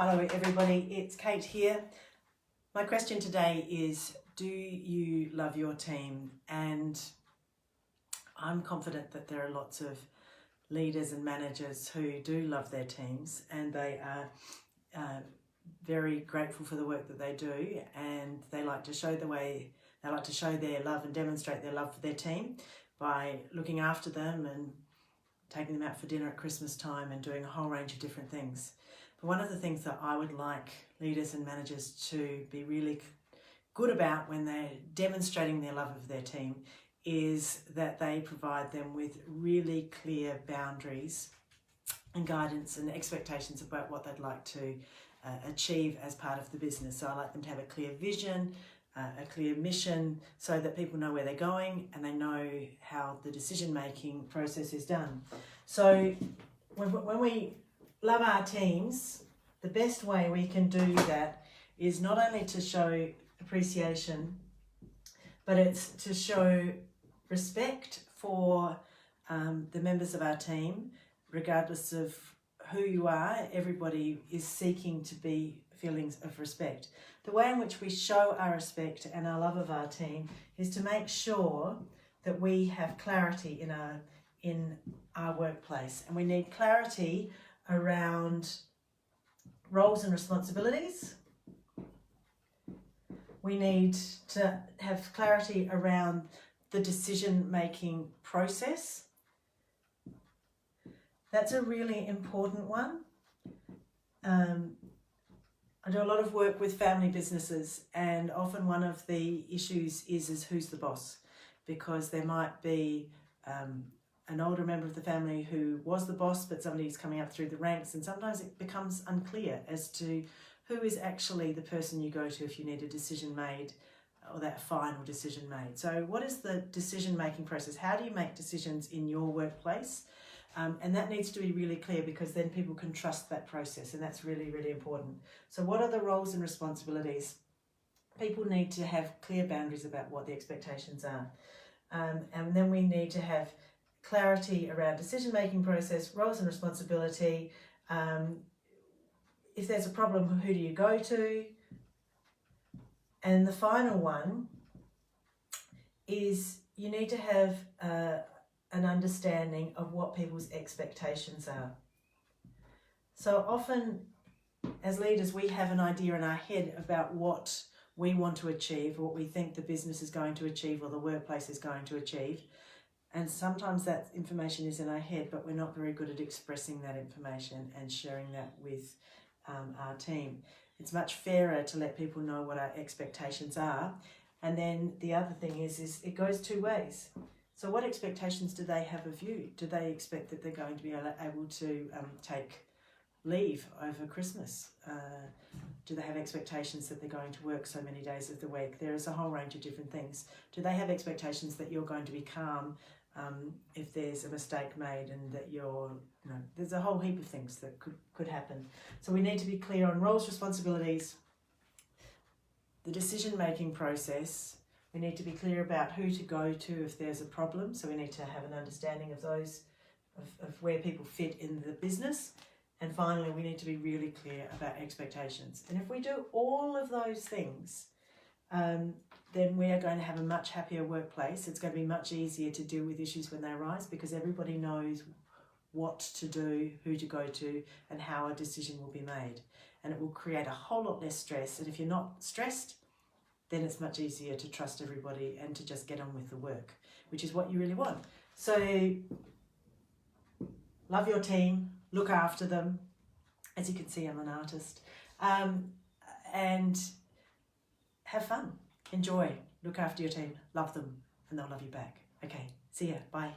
Hello everybody, it's Kate here. My question today is, do you love your team? And I'm confident that there are lots of leaders and managers who do love their teams, and they are very grateful for the work that they do, and they like to show their love and demonstrate their love for their team by looking after them and taking them out for dinner at Christmas time and doing a whole range of different things. But one of the things that I would like leaders and managers to be really good about when they're demonstrating their love of their team is that they provide them with really clear boundaries and guidance and expectations about what they'd like to achieve as part of the business. So I like them to have a clear vision, a clear mission, so that people know where they're going and they know how the decision-making process is done. So when we love our teams, the best way we can do that is not only to show appreciation, but it's to show respect for the members of our team. Regardless of who you are, everybody is seeking to be feelings of respect. The way in which we show our respect and our love of our team is to make sure that we have clarity in our workplace, and we need clarity around roles and responsibilities. We need to have clarity around the decision-making process. That's a really important one. I do a lot of work with family businesses, and often one of the issues is who's the boss, because there might be an older member of the family who was the boss, but somebody's coming up through the ranks, and sometimes it becomes unclear as to who is actually the person you go to if you need a decision made, or that final decision made. So what is the decision-making process? How do you make decisions in your workplace? And that needs to be really clear, because then people can trust that process, and that's really, really important. So what are the roles and responsibilities? People need to have clear boundaries about what the expectations are. And then we need to have clarity around decision-making process, roles and responsibility. If there's a problem, who do you go to? And the final one is you need to have an understanding of what people's expectations are. So often as leaders, we have an idea in our head about what we want to achieve, or what we think the business is going to achieve or the workplace is going to achieve. And sometimes that information is in our head, but we're not very good at expressing that information and sharing that with our team. It's much fairer to let people know what our expectations are. And then the other thing is it goes two ways. So what expectations do they have of you? Do they expect that they're going to be able to take leave over Christmas? Do they have expectations that they're going to work so many days of the week? There is a whole range of different things. Do they have expectations that you're going to be calm if there's a mistake made, and that there's a whole heap of things that could happen. So we need to be clear on roles, responsibilities, the decision-making process. We need to be clear about who to go to if there's a problem. So we need to have an understanding of those, of where people fit in the business. And finally, we need to be really clear about expectations. And if we do all of those things, then we are going to have a much happier workplace. It's going to be much easier to deal with issues when they arise, because everybody knows what to do, who to go to, and how a decision will be made. And it will create a whole lot less stress. And if you're not stressed, then it's much easier to trust everybody and to just get on with the work, which is what you really want. So love your team, look after them. As you can see, I'm an artist. And have fun, enjoy, look after your team, love them, and they'll love you back. Okay, see ya, bye.